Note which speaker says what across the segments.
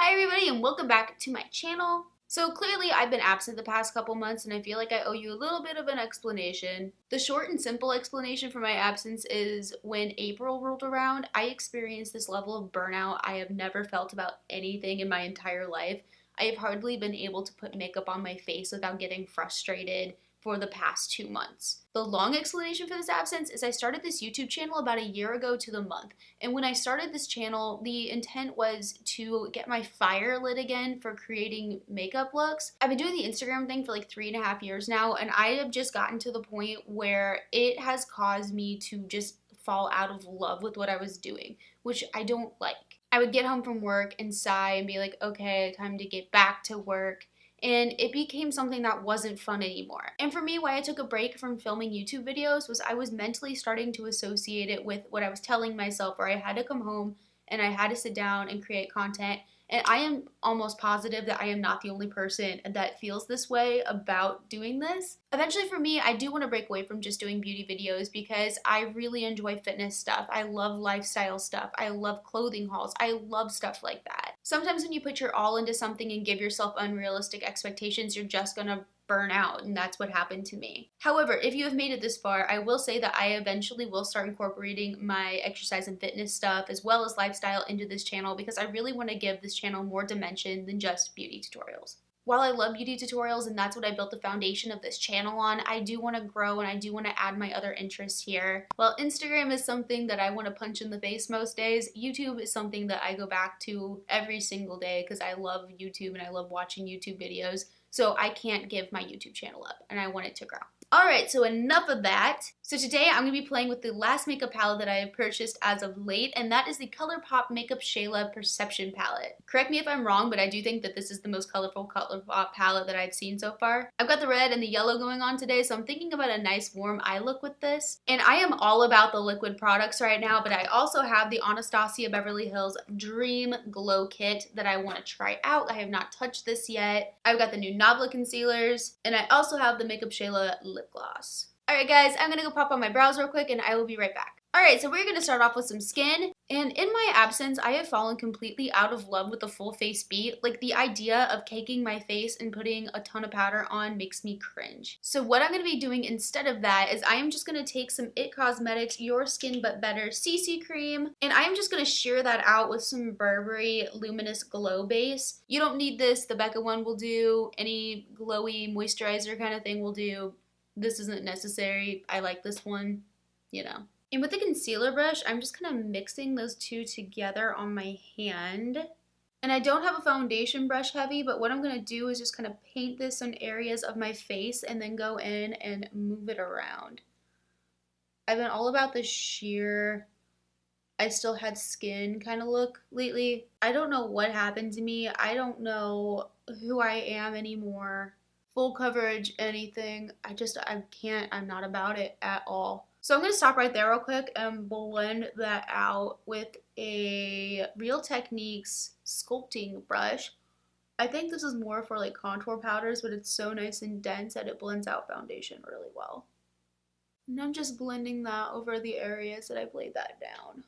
Speaker 1: Hi everybody and welcome back to my channel. So clearly I've been absent the past couple months and I feel like I owe you a little bit of an explanation. The short and simple explanation for my absence is when April rolled around, I experienced this level of burnout I have never felt about anything in my entire life. I have hardly been able to put makeup on my face without getting frustrated for the past 2 months. The long explanation for this absence is I started this YouTube channel about a year ago to the month. And when I started this channel, the intent was to get my fire lit again for creating makeup looks. I've been doing the Instagram thing for like 3.5 years now, and I have just gotten to the point where it has caused me to just fall out of love with what I was doing, which I don't like. I would get home from work and sigh and be like, okay, time to get back to work. And it became something that wasn't fun anymore. And for me, why I took a break from filming YouTube videos was I was mentally starting to associate it with what I was telling myself, where I had to come home and I had to sit down and create content. And I am almost positive that I am not the only person that feels this way about doing this. Eventually for me, I do want to break away from just doing beauty videos because I really enjoy fitness stuff. I love lifestyle stuff. I love clothing hauls. I love stuff like that. Sometimes when you put your all into something and give yourself unrealistic expectations, you're just gonna burn out, and that's what happened to me. However, if you have made it this far, I will say that I eventually will start incorporating my exercise and fitness stuff as well as lifestyle into this channel because I really want to give this channel more dimension than just beauty tutorials. While I love beauty tutorials and that's what I built the foundation of this channel on, I do want to grow and I do want to add my other interests here. While Instagram is something that I want to punch in the face most days, YouTube is something that I go back to every single day because I love YouTube and I love watching YouTube videos. So I can't give my YouTube channel up and I want it to grow. Alright, so enough of that. So today I'm going to be playing with the last makeup palette that I have purchased as of late, and that is the ColourPop MakeupShayla Perception palette. Correct me if I'm wrong, but I do think that this is the most colorful ColourPop palette that I've seen so far. I've got the red and the yellow going on today, so I'm thinking about a nice warm eye look with this. And I am all about the liquid products right now, but I also have the Anastasia Beverly Hills Dream Glow Kit that I want to try out. I have not touched this yet. I've got the new Nabla concealers, and I also have the MakeupShayla lip gloss. Alright guys, I'm gonna go pop on my brows real quick and I will be right back. Alright, so we're gonna start off with some skin. And in my absence, I have fallen completely out of love with the full face beat. Like, the idea of caking my face and putting a ton of powder on makes me cringe. So what I'm going to be doing instead of that is I am just going to take some IT Cosmetics Your Skin But Better CC Cream, and I am just going to sheer that out with some Burberry Luminous Glow Base. You don't need this. The Becca one will do. Any glowy moisturizer kind of thing will do. This isn't necessary. I like this one, you know. And with the concealer brush, I'm just kind of mixing those two together on my hand. And I don't have a foundation brush heavy, but what I'm going to do is just kind of paint this on areas of my face and then go in and move it around. I've been all about the sheer, I still had skin kind of look lately. I don't know what happened to me. I don't know who I am anymore. Full coverage, anything. I can't, I'm not about it at all. So I'm going to stop right there real quick and blend that out with a Real Techniques sculpting brush. I think this is more for like contour powders, but it's so nice and dense that it blends out foundation really well. And I'm just blending that over the areas that I've laid that down.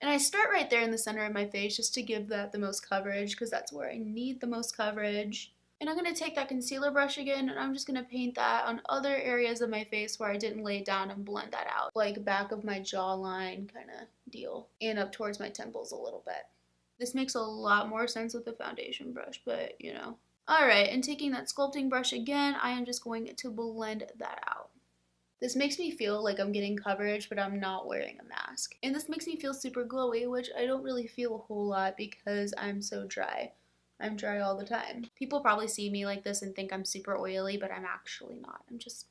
Speaker 1: And I start right there in the center of my face just to give that the most coverage because that's where I need the most coverage. And I'm going to take that concealer brush again and I'm just going to paint that on other areas of my face where I didn't lay it down and blend that out. Like back of my jawline kind of deal. And up towards my temples a little bit. This makes a lot more sense with the foundation brush, but you know. Alright, and taking that sculpting brush again, I am just going to blend that out. This makes me feel like I'm getting coverage, but I'm not wearing a mask. And this makes me feel super glowy, which I don't really feel a whole lot because I'm so dry. I'm dry all the time. People probably see me like this and think I'm super oily, but I'm actually not. I'm just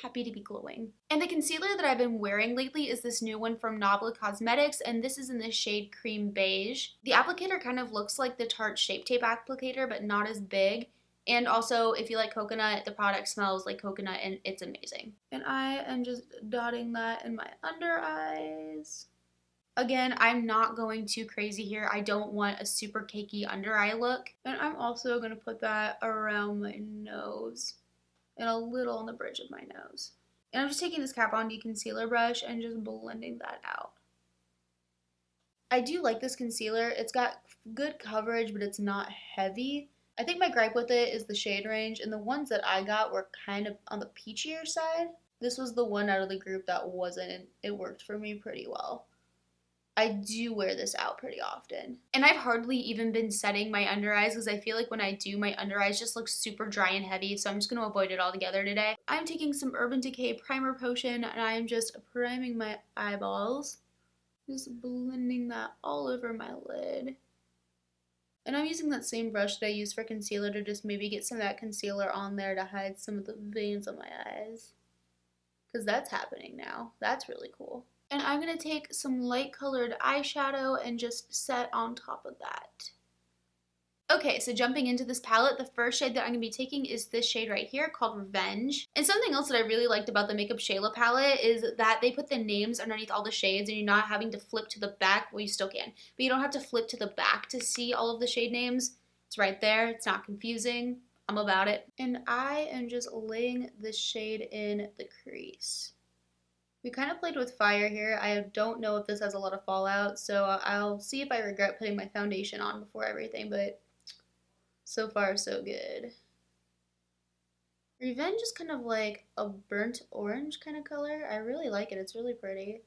Speaker 1: happy to be glowing. And the concealer that I've been wearing lately is this new one from Nabla Cosmetics, and this is in the shade Cream Beige. The applicator kind of looks like the Tarte Shape Tape applicator, but not as big. And also, if you like coconut, the product smells like coconut and it's amazing. And I am just dotting that in my under eyes. Again, I'm not going too crazy here. I don't want a super cakey under eye look. And I'm also going to put that around my nose and a little on the bridge of my nose. And I'm just taking this Kat Von D concealer brush and just blending that out. I do like this concealer. It's got good coverage, but it's not heavy. I think my gripe with it is the shade range, and the ones that I got were kind of on the peachier side. This was the one out of the group that wasn't, and it worked for me pretty well. I do wear this out pretty often. And I've hardly even been setting my under eyes because I feel like when I do, my under eyes just look super dry and heavy, so I'm just going to avoid it altogether today. I'm taking some Urban Decay Primer Potion, and I am just priming my eyeballs. Just blending that all over my lid. And I'm using that same brush that I used for concealer to just maybe get some of that concealer on there to hide some of the veins on my eyes. Because that's happening now. That's really cool. And I'm going to take some light colored eyeshadow and just set on top of that. Okay, so jumping into this palette, the first shade that I'm going to be taking is this shade right here called Revenge. And something else that I really liked about the MakeupShayla palette is that they put the names underneath all the shades and you're not having to flip to the back. Well, you still can, but you don't have to flip to the back to see all of the shade names. It's right there. It's not confusing. I'm about it. And I am just laying this shade in the crease. We kind of played with fire here. I don't know if this has a lot of fallout, so I'll see if I regret putting my foundation on before everything, but so far, so good. Revenge is kind of like a burnt orange kind of color. I really like it. It's really pretty.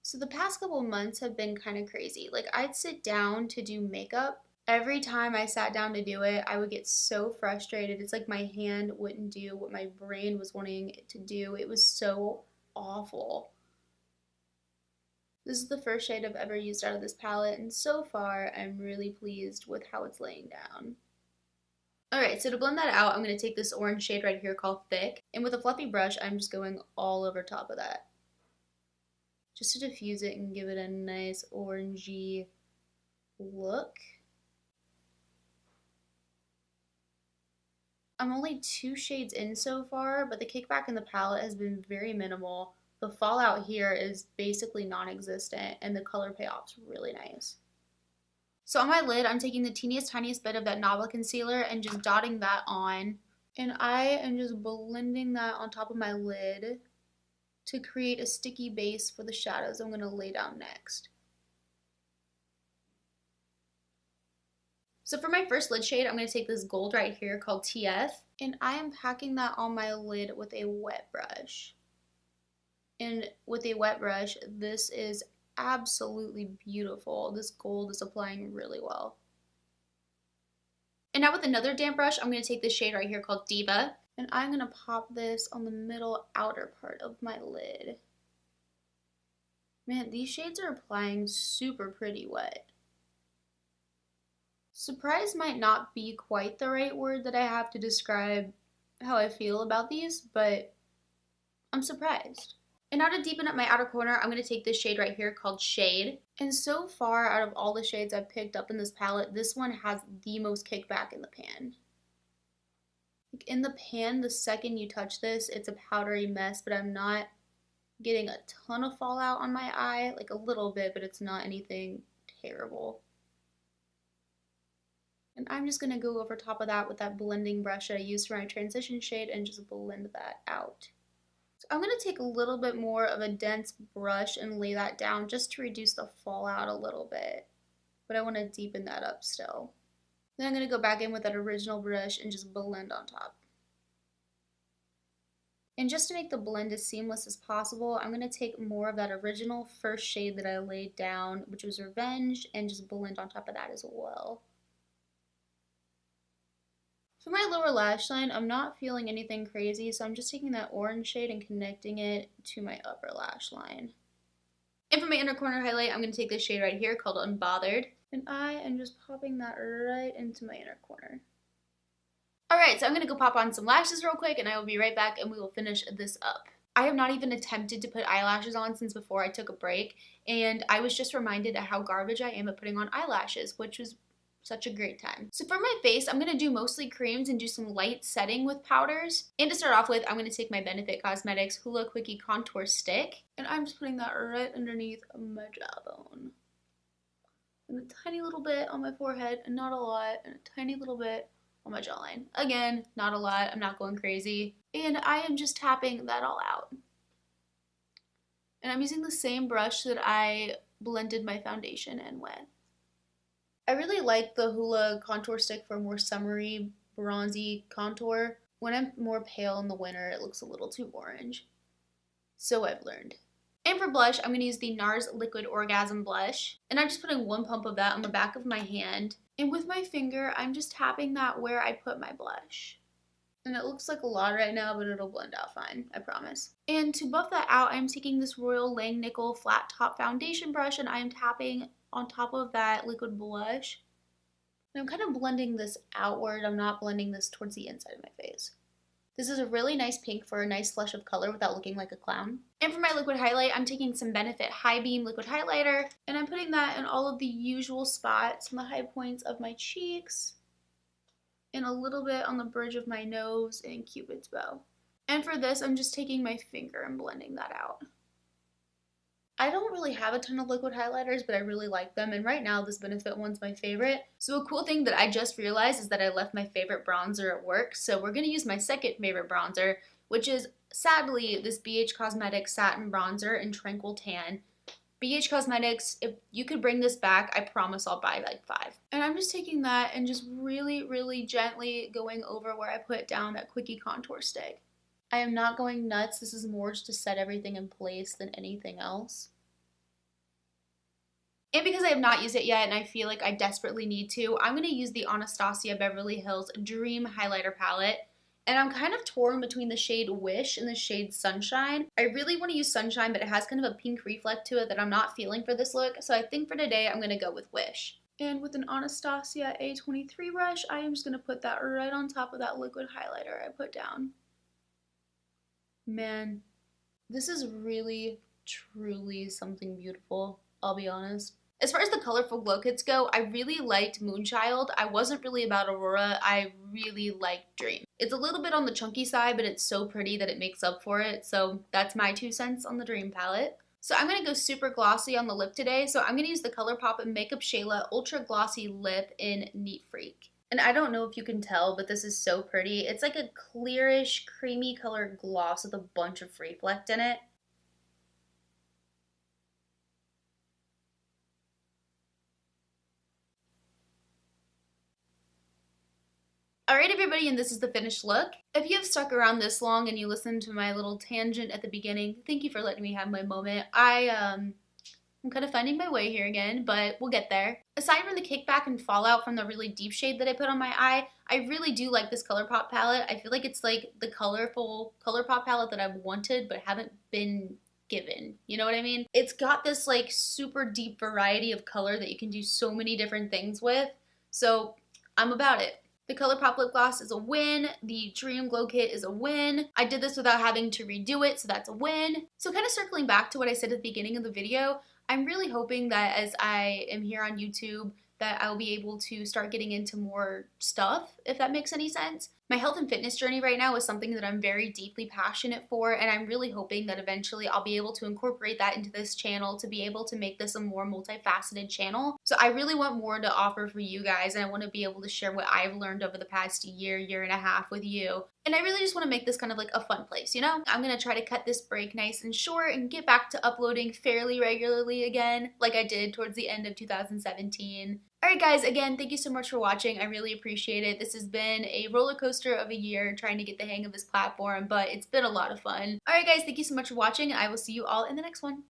Speaker 1: So the past couple of months have been kind of crazy. Like, I'd sit down to do makeup. Every time I sat down to do it, I would get so frustrated. It's like my hand wouldn't do what my brain was wanting it to do. It was so awful. This is the first shade I've ever used out of this palette, and so far, I'm really pleased with how it's laying down. Alright, so to blend that out, I'm going to take this orange shade right here called Thick, and with a fluffy brush, I'm just going all over top of that. Just to diffuse it and give it a nice orangey look. I'm only 2 shades in so far, but the kickback in the palette has been very minimal. The fallout here is basically non-existent, and the color payoff's really nice. So on my lid, I'm taking the tiniest bit of that Nava concealer and just dotting that on. And I am just blending that on top of my lid to create a sticky base for the shadows I'm going to lay down next. So for my first lid shade, I'm going to take this gold right here called TF, and I am packing that on my lid with a wet brush. And with a wet brush, this is absolutely beautiful. This gold is applying really well. And now with another damp brush, I'm going to take this shade right here called Diva, and I'm going to pop this on the middle outer part of my lid. Man, these shades are applying super pretty wet. Surprise might not be quite the right word that I have to describe how I feel about these, but I'm surprised. And now to deepen up my outer corner, I'm going to take this shade right here called Shade. And so far, out of all the shades I've picked up in this palette, this one has the most kickback in the pan. Like in the pan, the second you touch this, it's a powdery mess, but I'm not getting a ton of fallout on my eye. Like a little bit, but it's not anything terrible. And I'm just going to go over top of that with that blending brush that I used for my transition shade and just blend that out. So I'm going to take a little bit more of a dense brush and lay that down just to reduce the fallout a little bit. But I want to deepen that up still. Then I'm going to go back in with that original brush and just blend on top. And just to make the blend as seamless as possible, I'm going to take more of that original first shade that I laid down, which was Revenge, and just blend on top of that as well. For my lower lash line, I'm not feeling anything crazy, so I'm just taking that orange shade and connecting it to my upper lash line. And for my inner corner highlight, I'm going to take this shade right here called Unbothered, and I am just popping that right into my inner corner. Alright, so I'm going to go pop on some lashes real quick, and I will be right back and we will finish this up. I have not even attempted to put eyelashes on since before I took a break, and I was just reminded of how garbage I am at putting on eyelashes, which was such a great time. So for my face, I'm going to do mostly creams and do some light setting with powders. And to start off with, I'm going to take my Benefit Cosmetics Hoola Quickie Contour Stick, and I'm just putting that right underneath my jawbone. And a tiny little bit on my forehead, and not a lot, and a tiny little bit on my jawline. Again, not a lot, I'm not going crazy. And I am just tapping that all out. And I'm using the same brush that I blended my foundation in with. I really like the Hoola contour stick for more summery, bronzy contour. When I'm more pale in the winter, it looks a little too orange. So I've learned. And for blush, I'm going to use the Nars Liquid Orgasm blush. And I'm just putting one pump of that on the back of my hand. And with my finger, I'm just tapping that where I put my blush. And it looks like a lot right now, but it'll blend out fine, I promise. And to buff that out, I'm taking this Royal Langnickel flat top foundation brush and I'm tapping on top of that liquid blush. And I'm kind of blending this outward. I'm not blending this towards the inside of my face. This is a really nice pink for a nice flush of color without looking like a clown. And for my liquid highlight, I'm taking some Benefit High Beam liquid highlighter, and I'm putting that in all of the usual spots on the high points of my cheeks, and a little bit on the bridge of my nose and Cupid's bow. And for this, I'm just taking my finger and blending that out. I don't really have a ton of liquid highlighters, but I really like them, and right now this Benefit one's my favorite. So a cool thing that I just realized is that I left my favorite bronzer at work, so we're going to use my second favorite bronzer, which is sadly this BH Cosmetics Satin Bronzer in Tranquil Tan. BH Cosmetics, if you could bring this back, I promise I'll buy like 5. And I'm just taking that and just really, really gently going over where I put down that Quickie contour stick. I am not going nuts. This is more just to set everything in place than anything else. And because I have not used it yet and I feel like I desperately need to, I'm going to use the Anastasia Beverly Hills Dream Highlighter Palette. And I'm kind of torn between the shade Wish and the shade Sunshine. I really want to use Sunshine, but it has kind of a pink reflect to it that I'm not feeling for this look. So I think for today, I'm going to go with Wish. And with an Anastasia A23 brush, I am just going to put that right on top of that liquid highlighter I put down. Man, this is really, truly something beautiful, I'll be honest. As far as the colorful glow kits go, I really liked Moonchild. I wasn't really about Aurora. I really liked Dream. It's a little bit on the chunky side, but it's so pretty that it makes up for it. So that's my 2 cents on the Dream palette. So I'm going to go super glossy on the lip today. So I'm going to use the ColourPop and MakeupShayla Ultra Glossy Lip in Neat Freak. And I don't know if you can tell, but this is so pretty. It's like a clearish, creamy colored gloss with a bunch of reflect in it. Alright everybody, and this is the finished look. If you have stuck around this long and you listened to my little tangent at the beginning, thank you for letting me have my moment. I'm kind of finding my way here again, but we'll get there. Aside from the kickback and fallout from the really deep shade that I put on my eye, I really do like this ColourPop palette. I feel like it's like the colorful ColourPop palette that I've wanted but haven't been given. You know what I mean? It's got this like super deep variety of color that you can do so many different things with. So I'm about it. The ColourPop lip gloss is a win. The Dream Glow Kit is a win. I did this without having to redo it, so that's a win. So kind of circling back to what I said at the beginning of the video, I'm really hoping that as I am here on YouTube that I'll be able to start getting into more stuff, if that makes any sense. My health and fitness journey right now is something that I'm very deeply passionate for, and I'm really hoping that eventually I'll be able to incorporate that into this channel to be able to make this a more multifaceted channel. So I really want more to offer for you guys, and I want to be able to share what I've learned over the past year, year and a half with you. And I really just want to make this kind of like a fun place, you know? I'm going to try to cut this break nice and short and get back to uploading fairly regularly again, like I did towards the end of 2017. Alright guys, again, thank you so much for watching. I really appreciate it. This has been a roller coaster of a year trying to get the hang of this platform, but it's been a lot of fun. Alright guys, thank you so much for watching, and I will see you all in the next one.